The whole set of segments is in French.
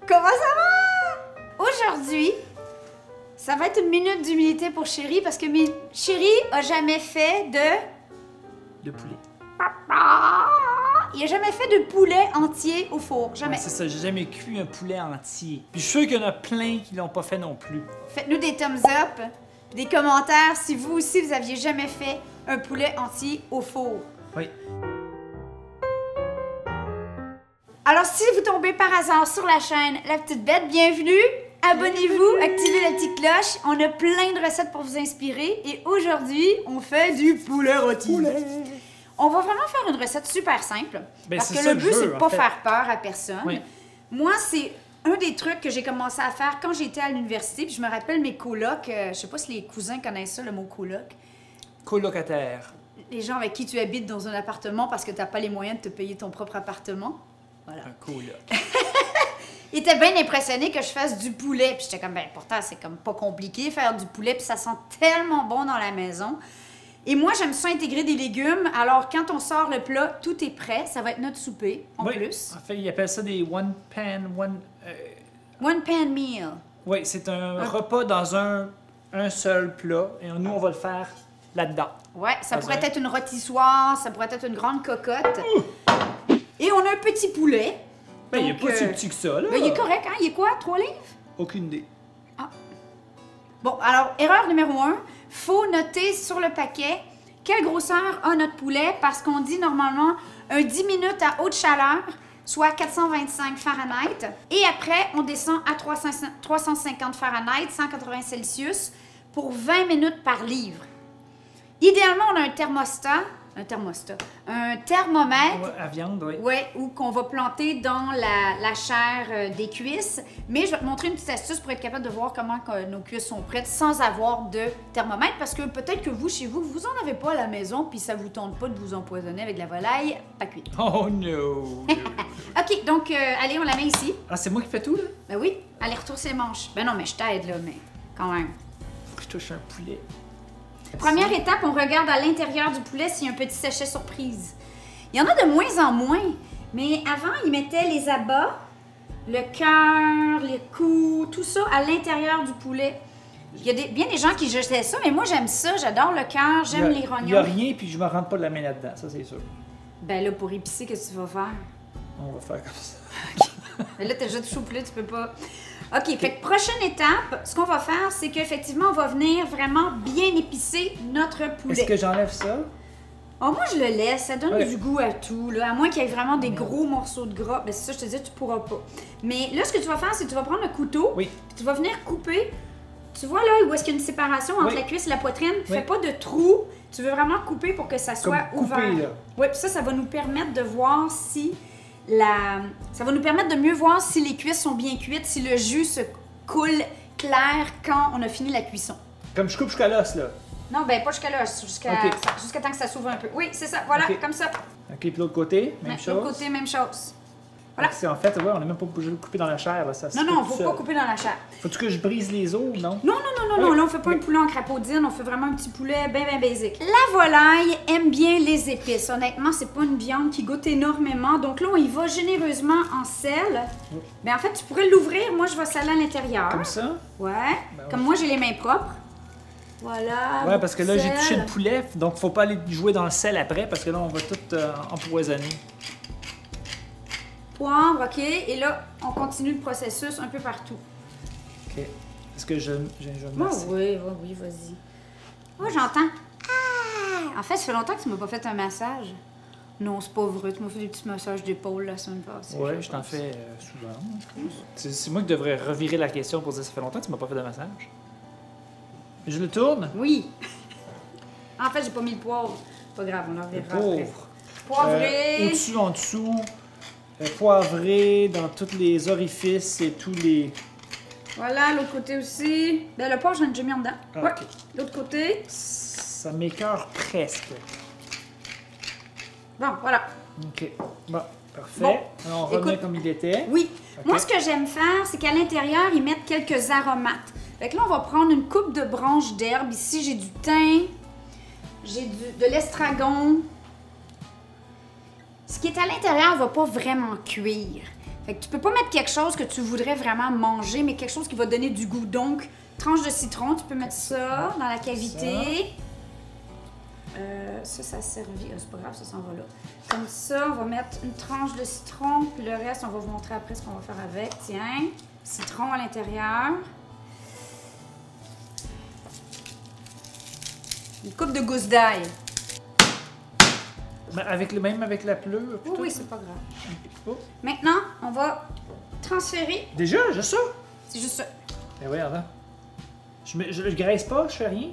Comment ça va? Aujourd'hui, ça va être une minute d'humilité pour Chérie parce que Chérie a jamais fait de poulet. Il a jamais fait de poulet entier au four. Jamais. Ouais, c'est ça, j'ai jamais cuit un poulet entier. Puis je suis sûr qu'il y en a plein qui l'ont pas fait non plus. Faites-nous des thumbs up, des commentaires si vous aussi vous aviez jamais fait un poulet entier au four. Oui. Alors si vous tombez par hasard sur la chaîne La Petite Bête, bienvenue! Abonnez-vous, activez la petite cloche. On a plein de recettes pour vous inspirer et aujourd'hui, on fait du poulet rôti. On va vraiment faire une recette super simple parce que le but, c'est de pas faire peur à personne. Oui. Moi, c'est un des trucs que j'ai commencé à faire quand j'étais à l'université. Puis je me rappelle mes colocs, je sais pas si les cousins connaissent ça, le mot coloc. Colocataire. Les gens avec qui tu habites dans un appartement parce que tu n'as pas les moyens de te payer ton propre appartement. Voilà. Un coloc. Il était bien impressionné que je fasse du poulet. Puis j'étais comme, ben pourtant, c'est comme pas compliqué faire du poulet. Puis ça sent tellement bon dans la maison. Et moi, j'aime ça intégrer des légumes. Alors, quand on sort le plat, tout est prêt. Ça va être notre souper, en plus. En fait, ils appellent ça des one pan meal. Oui, c'est un repas dans un seul plat. Et nous, on va le faire là-dedans. Ouais, ça pourrait être une rôtissoire, ça pourrait être une grande cocotte. Et on a un petit poulet. Ben, il n'est pas si petit que ça, là. Ben, il est correct, hein? Il est quoi? 3 livres? Aucune idée. Ah. Bon, alors, erreur numéro 1. Faut noter sur le paquet quelle grosseur a notre poulet parce qu'on dit normalement un 10 minutes à haute chaleur, soit 425 Fahrenheit. Et après, on descend à 350 Fahrenheit, 180 Celsius, pour 20 minutes par livre. Idéalement, on a un thermomètre. À viande, oui. Oui, ou qu'on va planter dans la chair des cuisses. Mais je vais te montrer une petite astuce pour être capable de voir comment nos cuisses sont prêtes sans avoir de thermomètre. Parce que peut-être que vous, chez vous, vous en avez pas à la maison puis ça vous tente pas de vous empoisonner avec de la volaille pas cuite. Oh no! OK, donc, allez, on la met ici. Ah, c'est moi qui fais tout, là? Ben oui, allez, retrousse les manches. Ben non, mais je t'aide, là, mais quand même. Faut que je touche un poulet. Première étape, on regarde à l'intérieur du poulet s'il y a un petit sachet surprise. Il y en a de moins en moins, mais avant, ils mettaient les abats, le cœur, les coups, tout ça à l'intérieur du poulet. Il y a bien des gens qui jetaient ça, mais moi, j'aime ça. J'adore le cœur, j'aime les rognons. Il n'y a rien, puis je me rentre pas de la main là-dedans, ça, c'est sûr. Ben là, pour épicer, qu'est-ce que tu vas faire? On va faire comme ça. Mais là, t'as déjà touché au poulet, tu peux pas... OK, fait que prochaine étape, ce qu'on va faire, c'est qu'effectivement, on va venir vraiment bien épicer notre poulet. Est-ce que j'enlève ça? Oh, moi, je le laisse. Ça donne du goût à tout, là. À moins qu'il y ait vraiment des gros morceaux de gras. Ben, c'est ça, je te dis, tu pourras pas. Mais là, ce que tu vas faire, c'est que tu vas prendre le couteau. Oui. Puis tu vas venir couper. Tu vois là où est-ce qu'il y a une séparation entre la cuisse et la poitrine? Fais pas de trou. Tu veux vraiment couper pour que ça soit ouvert. Là. Oui, puis ça va nous permettre de voir si ça va nous permettre de mieux voir si les cuisses sont bien cuites, si le jus se coule clair quand on a fini la cuisson. Comme je coupe jusqu'à l'os, là? Non, ben pas jusqu'à là, jusqu'à temps que ça s'ouvre un peu. Oui, c'est ça, voilà, comme ça. OK, puis l'autre côté, même chose. L'autre côté, même chose. Voilà. C'est en fait, ouais, on n'a même pas coupé dans la chair, là. Ça Non, faut pas couper dans la chair. Faut-tu que je brise les os, non? Non, là, on fait pas un poulet en crapaudine, on fait vraiment un petit poulet bien basique. La volaille aime bien les épices. Honnêtement, c'est pas une viande qui goûte énormément. Donc là, on y va généreusement en sel. Ben en fait, tu pourrais l'ouvrir. Moi, je vais saler à l'intérieur. Comme ça? Ouais. Comme moi, j'ai les mains propres. Voilà. Ouais, parce que là, j'ai touché le poulet, donc faut pas aller jouer dans le sel après, parce que là, on va tout empoisonner. Poivre, OK. Et là, on continue le processus un peu partout. OK. Est-ce que je me oui, vas-y. Oh, j'entends. Ah! En fait, ça fait longtemps que tu m'as pas fait un massage. Non, c'est pas vrai. Tu m'as fait des petits massages d'épaule la semaine passée. Ouais, je t'en fais souvent. C'est moi qui devrais revirer la question pour dire ça fait longtemps que tu m'as pas fait de massage. Je le tourne? Oui. En fait, j'ai pas mis le poivre. Pas grave, on en reverra après. Poivré. Au-dessus, en dessous. Poivré dans tous les orifices et tous les... Voilà, l'autre côté aussi. Ben, le poivre, j'en ai déjà mis en dedans. Ah, ouais. OK. L'autre côté. Ça m'écoeure presque. Bon, voilà. OK. Bon, parfait. Bon, alors, on remet comme il était. Oui. Okay. Moi, ce que j'aime faire, c'est qu'à l'intérieur, ils mettent quelques aromates. Fait que là, on va prendre une coupe de branches d'herbe. Ici, j'ai du thym, j'ai de l'estragon. Ce qui est à l'intérieur ne va pas vraiment cuire. Fait que tu peux pas mettre quelque chose que tu voudrais vraiment manger, mais quelque chose qui va donner du goût. Donc, tranche de citron, tu peux mettre ça dans la cavité. Ça a servi. C'est pas grave, ça s'en va là. Comme ça, on va mettre une tranche de citron, puis le reste, on va vous montrer après ce qu'on va faire avec. Tiens, citron à l'intérieur. Une coupe de gousse d'ail. Même avec la pleure? Oui, oui, c'est pas grave. Oh. Maintenant, on va transférer. Déjà, juste ça? C'est juste ça. Ben oui, attends. Je le graisse pas, je fais rien?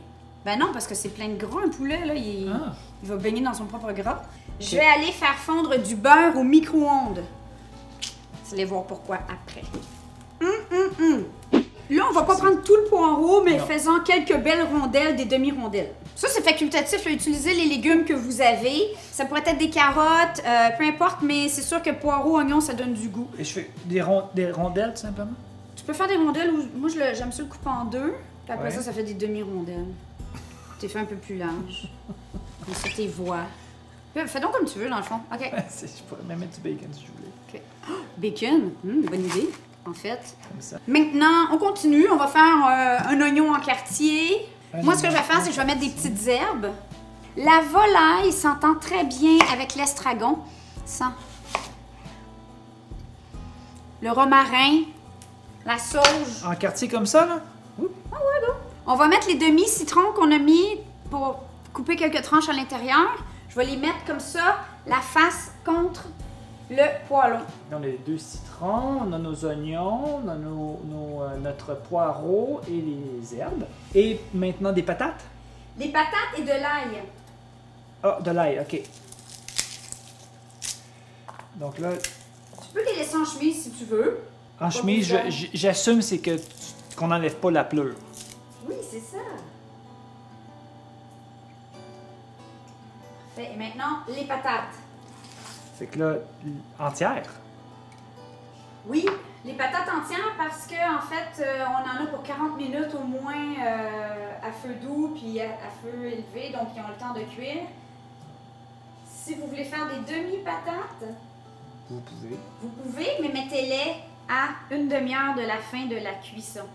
Ben non, parce que c'est plein de gras, un poulet, là. Il va baigner dans son propre gras. Okay. Je vais aller faire fondre du beurre au micro-ondes. Vous allez voir pourquoi après. Là, on va pas prendre tout le poireau, mais faisons quelques belles rondelles, des demi-rondelles. Ça, c'est facultatif. Là, utilisez les légumes que vous avez. Ça pourrait être des carottes, peu importe, mais c'est sûr que poireau, oignon, ça donne du goût. Et je fais des rondelles, tout simplement? Tu peux faire des rondelles, ou moi, j'aime ça le couper en deux. Puis après Ouais. ça fait des demi-rondelles. T'es fait un peu plus large. Comme ça, tes voix. Fais donc comme tu veux, dans le fond. OK. Je pourrais même mettre du bacon si je voulais. OK. Oh, bacon, bonne idée, en fait. Comme ça. Maintenant, on continue. On va faire un oignon en quartier. Moi, ce que je vais faire, c'est que je vais mettre des petites herbes. La volaille s'entend très bien avec l'estragon. Sans. Le romarin, la sauge. En quartier comme ça, là? On va mettre les demi-citrons qu'on a mis pour couper quelques tranches à l'intérieur. Je vais les mettre comme ça, la face contre le poêlon. On a les 2 citrons, on a nos oignons, on a notre poireau et les herbes. Et maintenant des patates? Des patates et de l'ail. Ah, de l'ail, ok. Donc là, Tu peux les laisser en chemise si tu veux. en chemise, j'assume c'est que qu'on n'enlève pas la pleure. Oui, c'est ça. Parfait. Et maintenant, les patates. Fait que là, entière. Oui, les patates entières parce que en fait, on en a pour 40 minutes au moins à feu doux puis à feu élevé, donc ils ont le temps de cuire. Si vous voulez faire des demi-patates, Vous pouvez. vous pouvez, mais mettez-les à une demi-heure de la fin de la cuisson.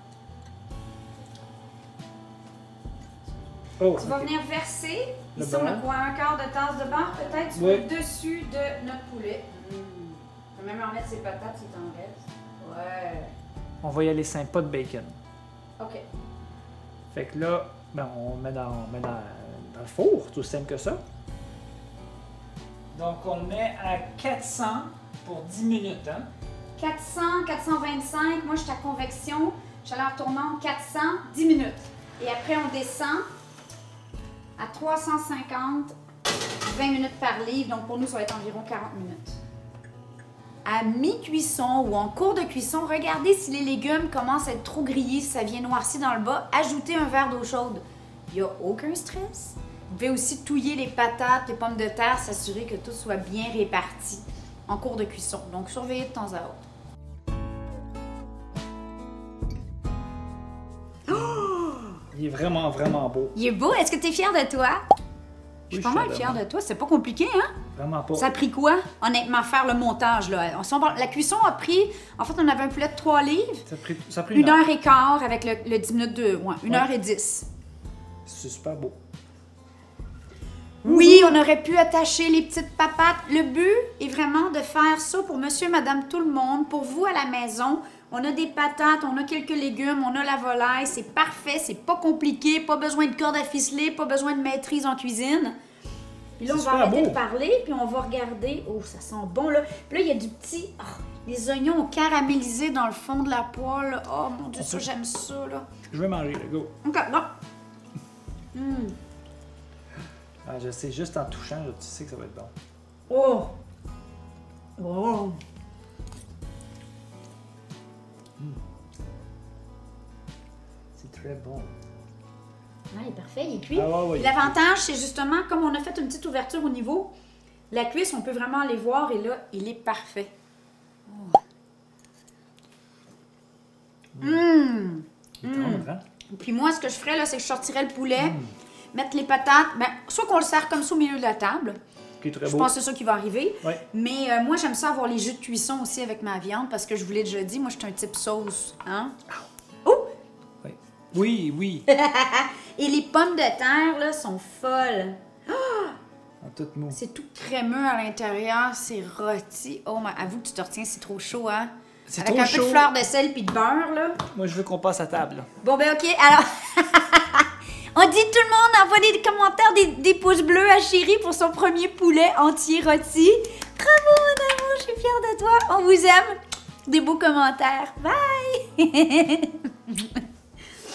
Oh, Tu vas venir verser, Le ici on a beurre. quoi, un quart de tasse de beurre peut-être sur Oui. le dessus de notre poulet. On peut même en mettre ses patates si t'en restes. Ouais. On va y aller simple, pas de bacon. OK. Fait que là, ben, on met dans le four, tout simple que ça. Donc on le met à 400 pour 10 minutes, hein? 400, 425, moi je suis à convection, chaleur tournante 400, 10 minutes. Et après on descend à 350, 20 minutes par livre, donc pour nous ça va être environ 40 minutes. À mi-cuisson ou en cours de cuisson, regardez si les légumes commencent à être trop grillés, si ça vient noirci dans le bas, ajoutez un verre d'eau chaude. Il n'y a aucun stress. Vous pouvez aussi touiller les patates, les pommes de terre, s'assurer que tout soit bien réparti en cours de cuisson. Donc surveillez de temps à autre. Il est vraiment, vraiment beau. Il est beau. Est-ce que tu es fière de toi? Je suis pas mal fière fière de toi. C'est pas compliqué, hein? Vraiment pas. Ça a pris quoi, honnêtement, faire le montage, là? La cuisson a pris... En fait, on avait un poulet de 3 livres. Ça a pris 1 heure et quart avec le 10 minutes de... Ouais, 1 heure et 10. C'est super beau. Oui, on aurait pu attacher les petites papates. Le but est vraiment de faire ça pour monsieur, madame, tout le monde. Pour vous à la maison, on a des patates, on a quelques légumes, on a la volaille. C'est parfait, c'est pas compliqué. Pas besoin de corde à ficeler, pas besoin de maîtrise en cuisine. Puis là, on va arrêter de parler, puis on va regarder. Oh, ça sent bon, là. Puis là, il y a du petit... Oh, les oignons caramélisés dans le fond de la poêle. Là. Oh, mon Dieu, ça, j'aime ça, là. Je vais manger, go. OK, non. Ah, je sais, juste en touchant, tu sais que ça va être bon. Oh! Oh! C'est très bon. Ah, il est parfait, il est cuit. Ah, ouais, ouais, L'avantage, c'est justement, comme on a fait une petite ouverture au niveau, la cuisse, on peut vraiment aller voir et là, il est parfait. Oh. Il est tendre, hein? Puis moi, ce que je ferais, là, c'est que je sortirais le poulet, mettre les patates, ben, soit qu'on le sert comme ça au milieu de la table, qui est très Je beau. pense que c'est ça qui va arriver. Ouais. Mais moi, j'aime ça avoir les jus de cuisson aussi avec ma viande parce que je vous l'ai déjà dit, moi, je suis un type sauce. Hein? Oh! Ouais. Oui, oui. Et les pommes de terre, là, sont folles. En tout mot. C'est tout crémeux à l'intérieur, c'est rôti. Oh, mais avoue que tu te retiens, c'est trop chaud, hein? C'est Avec trop un peu chaud. de fleur de sel puis de beurre, là. Moi, je veux qu'on passe à table. Bon, ben, OK, alors... On dit tout le monde, envoie des commentaires, des pouces bleus à Chérie pour son premier poulet entier rôti. Bravo, mon amour, je suis fière de toi. On vous aime. Des beaux commentaires. Bye!